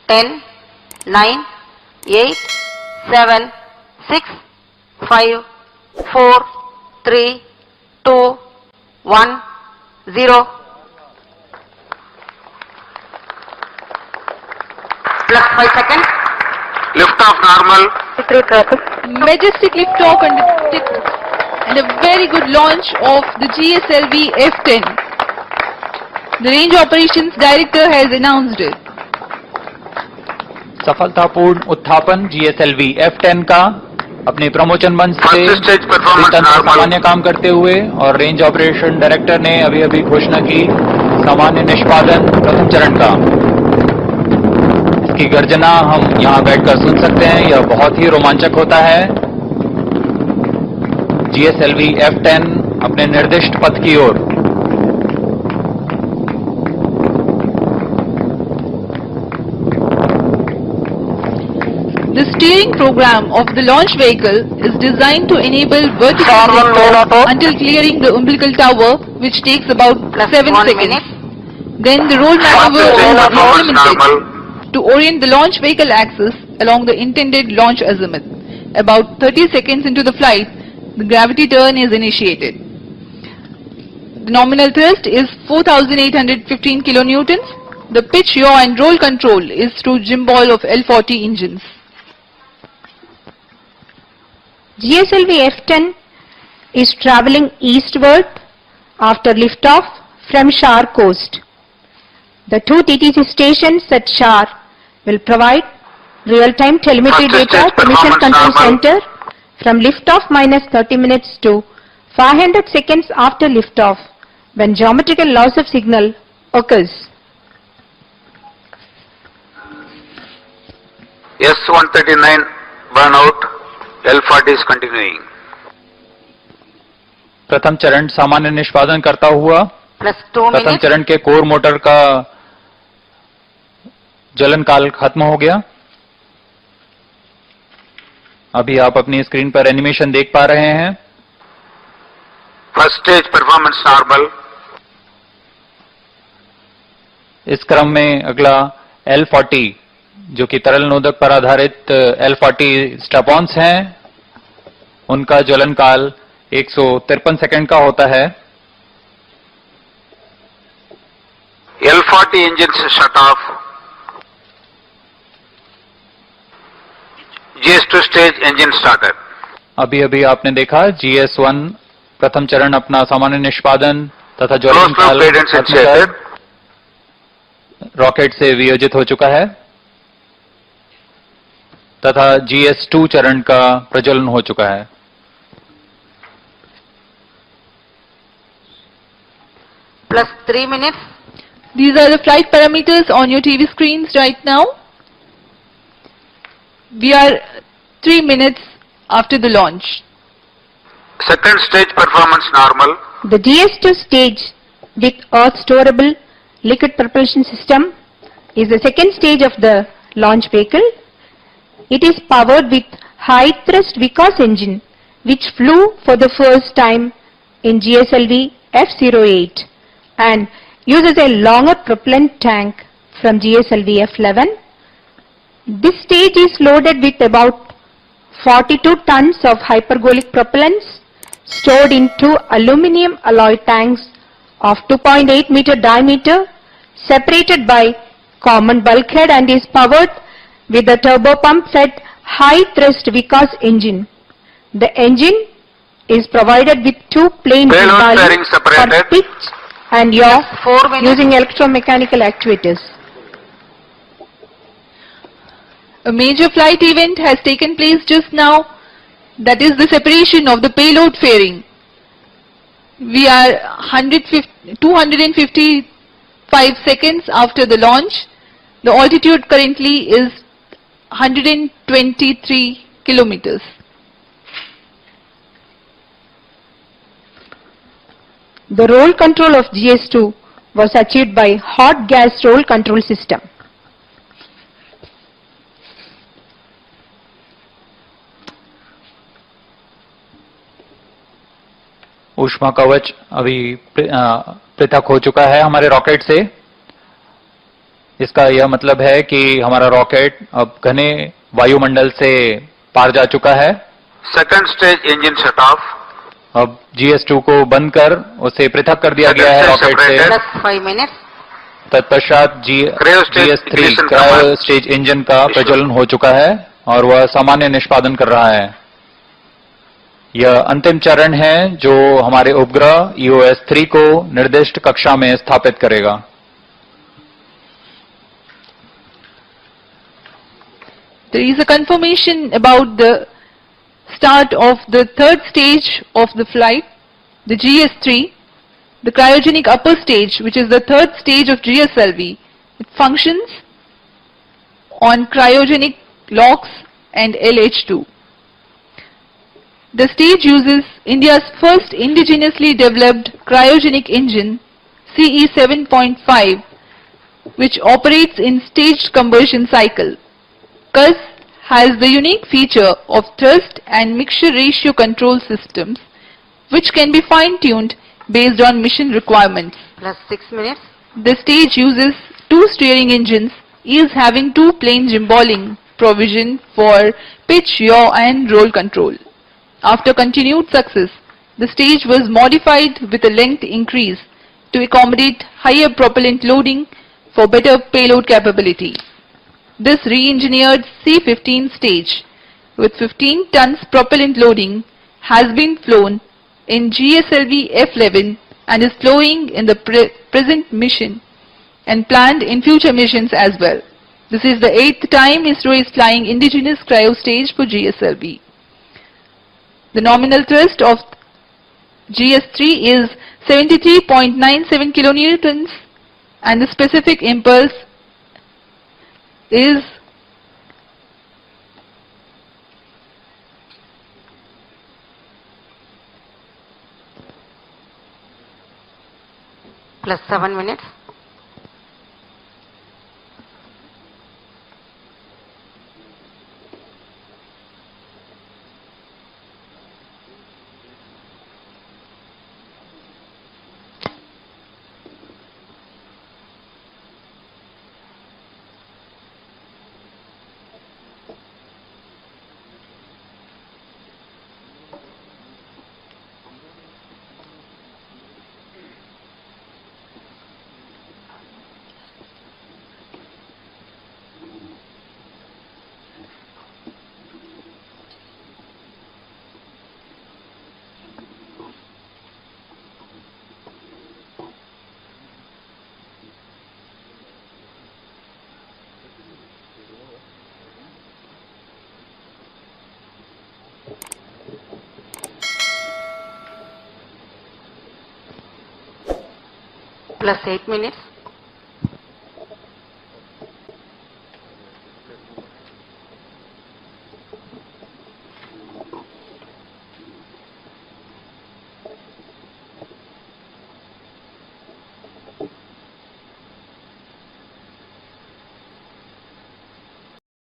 10, 9, 8, 7, 6, 5, 4, 3, 2, 1, 0. Plus 5 seconds. Lift off normal. Majestic liftoff and a very good launch of the GSLV F10. The Range Operations Director has announced it. सफलतापूर्ण उत्थापन GSLV F10 का अपने promotion मंच से First stage performance normal. सामान्य काम करते हुए, और range operation director ने अभी अभी घोषणा की सामान्य निष्पादन प्रथम चरण का। इसकी गर्जना हम यहां बैठकर सुन सकते हैं। यह बहुत ही रोमांचक होता है। GSLV F10 अपने निर्दिष्ट पथ की ओर। The steering program of the launch vehicle is designed to enable vertical liftoff until clearing the umbilical tower, which takes about 7 seconds. Then the roll maneuver is implemented to orient the launch vehicle axis along the intended launch azimuth. About 30 seconds into the flight, the gravity turn is initiated. The nominal thrust is 4,815 kilonewtons. The pitch, yaw and roll control is through gimbal of L40 engines. GSLV F10 is traveling eastward after liftoff from Shar coast. The two TTC stations at Shar will provide real-time telemetry data to Mission Control Center from liftoff minus 30 minutes to 500 seconds after liftoff when geometrical loss of signal occurs. S139 burnout. L40 is continuing. प्रथम चरण सामान्य निष्पादन करता हुआ। Plus 2 प्रथम minutes. चरण के core motor का जलन काल खत्म हो गया। अभी आप अपनी स्क्रीन पर एनिमेशन देख पा रहे हैं। First stage performance normal. इस क्रम में अगला L40, जो कि तरल नोदक पर आधारित L40 स्ट्रैप-ऑन्स हैं, उनका ज्वलन काल 153 सेकंड का होता है। L40 engines shut off. GS2 stage engine started. अभी अभी आपने देखा GS1 प्रथम चरण अपना सामान्य निष्पादन तथा ज्वलन Close loop काल cadence खत्म initiated. कर रॉकेट से वियोजित हो चुका है तथा GS2 चरण का प्रज्वलन हो चुका है। Plus 3 minutes. These are the flight parameters on your TV screens right now. We are 3 minutes after the launch. Second stage performance normal. The GS2 stage with Earth storable liquid propulsion system is the second stage of the launch vehicle. It is powered with high thrust Vikas engine, which flew for the first time in GSLV F08 and uses a longer propellant tank from GSLV F11. This stage is loaded with about 42 tons of hypergolic propellants stored in two aluminum alloy tanks of 2.8 meter diameter, separated by common bulkhead, and is powered with a turbopump fed high thrust Vikas engine. The engine is provided with two plain Payload valves fairing for separated. pitch and yaw 4 minutes. using electromechanical actuators. A major flight event has taken place just now, that is the separation of the payload fairing. We are 255 seconds after the launch. The altitude currently is 123 kilometers. The roll control of GS2 was achieved by hot gas roll control system. ऊष्मा कवच अभी पृथक हो चुका है हमारे rocket से। इसका यह मतलब है कि हमारा रॉकेट अब घने वायुमंडल से पार जा चुका है। Second stage engine shut off. अब GS2 को बंद कर उसे पृथक कर दिया गया है रॉकेट से। plus 5 minutes, तत्पश्चात Cryo stage GS3 ignition cryo command stage engine का प्रज्वलन हो चुका है और वह सामान्य निष्पादन कर रहा है। यह अंतिम चरण है जो हमारे उपग्रह EOS-3 को निर्दिष्ट कक्षा में स्थापित करेगा। There is a confirmation about the start of the third stage of the flight, the GS3, the cryogenic upper stage, which is the third stage of GSLV. It functions on cryogenic LOX and LH2. The stage uses India's first indigenously developed cryogenic engine, CE 7.5, which operates in staged combustion cycle. CUS has the unique feature of thrust and mixture ratio control systems, which can be fine-tuned based on mission requirements. plus 6 minutes, The stage uses two steering engines, is having two plane gimballing provision for pitch, yaw and roll control. After continued success, the stage was modified with a length increase to accommodate higher propellant loading for better payload capability. This re-engineered C-15 stage with 15 tons propellant loading has been flown in GSLV F-11 and is flowing in the present mission and planned in future missions as well. This is the 8th time ISRO is flying indigenous cryo stage for GSLV. The nominal thrust of GS3 is 73.97 kilonewtons and the specific impulse is plus 7 minutes, plus 8 minutes,